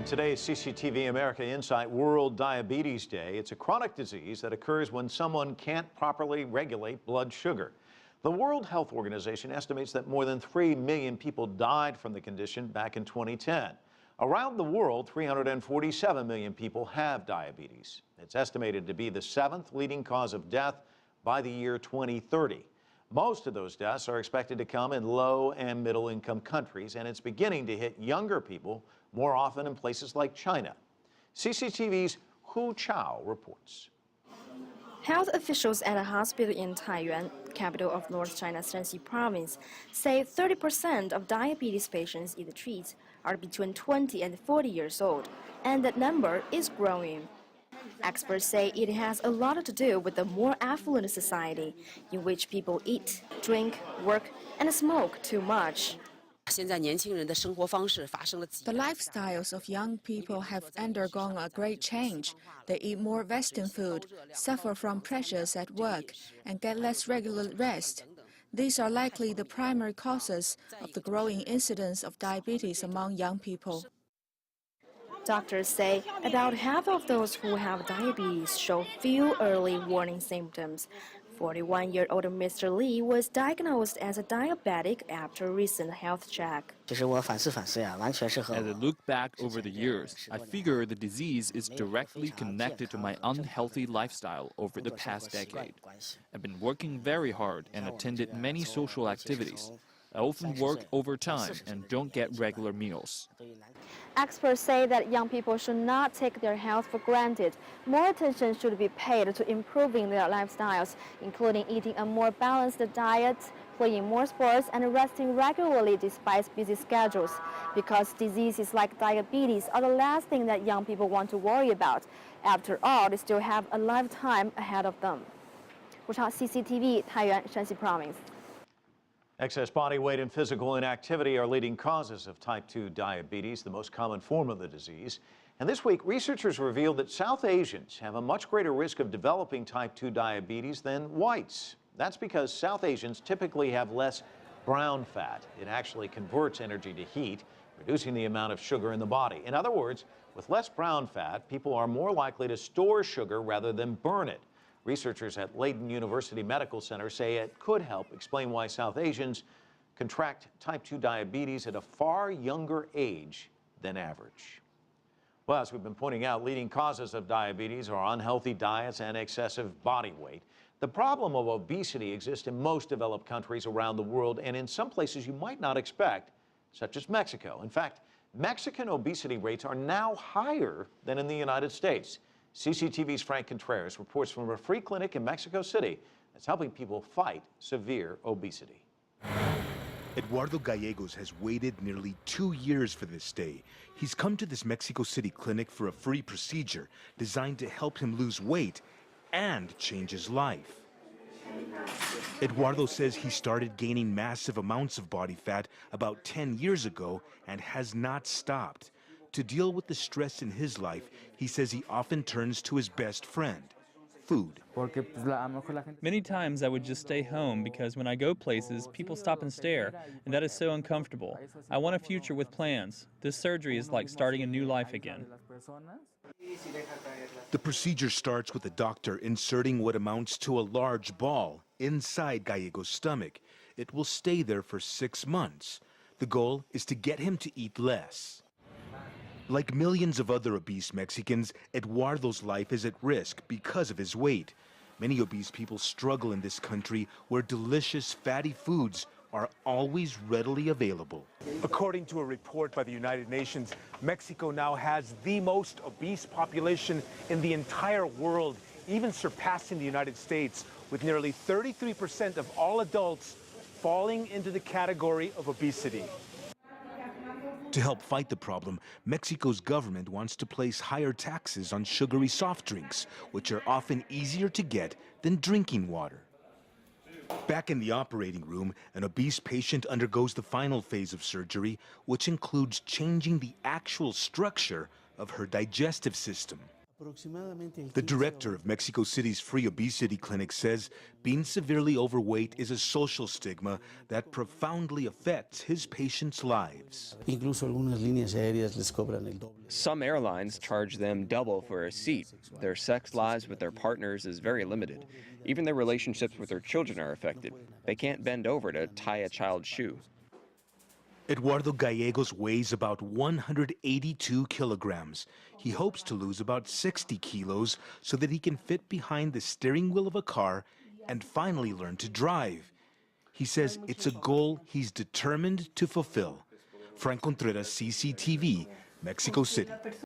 Today's CCTV America Insight World Diabetes Day. It's a chronic disease that occurs when someone can't properly regulate blood sugar. The World Health Organization estimates that more than 3 million people died from the condition back in 2010. Around the world, 347 million people have diabetes. It's estimated to be the 7th leading cause of death by the year 2030. Most of those deaths are expected to come in low and middle income countries, and it's beginning to hit younger people more often in places like China. CCTV's Hu Chao reports. Health officials at a hospital in Taiyuan, capital of North China's Shanxi province, say 30% of diabetes patients it treats are between 20 and 40 years old, and that number is growing. Experts say it has a lot to do with the more affluent society, in which people eat, drink, work, and smoke too much. The lifestyles of young people have undergone a great change. They eat more Western food, suffer from pressures at work, and get less regular rest. These are likely the primary causes of the growing incidence of diabetes among young people. Doctors say about half of those who have diabetes show few early warning symptoms. 41-year-old Mr. Li was diagnosed as a diabetic after a recent health check. As I look back over the years, I figure the disease is directly connected to my unhealthy lifestyle over the past decade. I've been working very hard and attended many social activities. I often work overtime and don't get regular meals. Experts say that young people should not take their health for granted. More attention should be paid to improving their lifestyles, including eating a more balanced diet, playing more sports, and resting regularly despite busy schedules. Because diseases like diabetes are the last thing that young people want to worry about. After all, they still have a lifetime ahead of them. CCTV, Taiyuan, Shanxi Province. Excess body weight and physical inactivity are leading causes of type 2 diabetes, the most common form of the disease. And this week, researchers revealed that South Asians have a much greater risk of developing type 2 diabetes than whites. That's because South Asians typically have less brown fat. It actually converts energy to heat, reducing the amount of sugar in the body. In other words, with less brown fat, people are more likely to store sugar rather than burn it. Researchers at Leiden University Medical Center say it could help explain why South Asians contract type 2 diabetes at a far younger age than average. Well, as we've been pointing out, leading causes of diabetes are unhealthy diets and excessive body weight. The problem of obesity exists in most developed countries around the world and in some places you might not expect, such as Mexico. In fact, Mexican obesity rates are now higher than in the United States. CCTV's Frank Contreras reports from a free clinic in Mexico City that's helping people fight severe obesity. Eduardo Gallegos has waited nearly 2 years for this day. He's come to this Mexico City clinic for a free procedure designed to help him lose weight and change his life. Eduardo says he started gaining massive amounts of body fat about 10 years ago and has not stopped. To deal with the stress in his life, he says he often turns to his best friend, food. Many times I would just stay home because when I go places, people stop and stare, and that is so uncomfortable. I want a future with plans. This surgery is like starting a new life again. The procedure starts with the doctor inserting what amounts to a large ball inside Gallegos' stomach. It will stay there for 6 months. The goal is to get him to eat less. Like millions of other obese Mexicans, Eduardo's life is at risk because of his weight. Many obese people struggle in this country where delicious fatty foods are always readily available. According to a report by the United Nations, Mexico now has the most obese population in the entire world, even surpassing the United States, with nearly 33% of all adults falling into the category of obesity. To help fight the problem, Mexico's government wants to place higher taxes on sugary soft drinks, which are often easier to get than drinking water. Back in the operating room, an obese patient undergoes the final phase of surgery, which includes changing the actual structure of her digestive system. The director of Mexico City's free obesity clinic says being severely overweight is a social stigma that profoundly affects his patients' lives. Some airlines charge them double for a seat. Their sex lives with their partners is very limited. Even their relationships with their children are affected. They can't bend over to tie a child's shoe. Eduardo Gallegos weighs about 182 kilograms. He hopes to lose about 60 kilos so that he can fit behind the steering wheel of a car and finally learn to drive. He says it's a goal he's determined to fulfill. Frank Contreras, CCTV, Mexico City.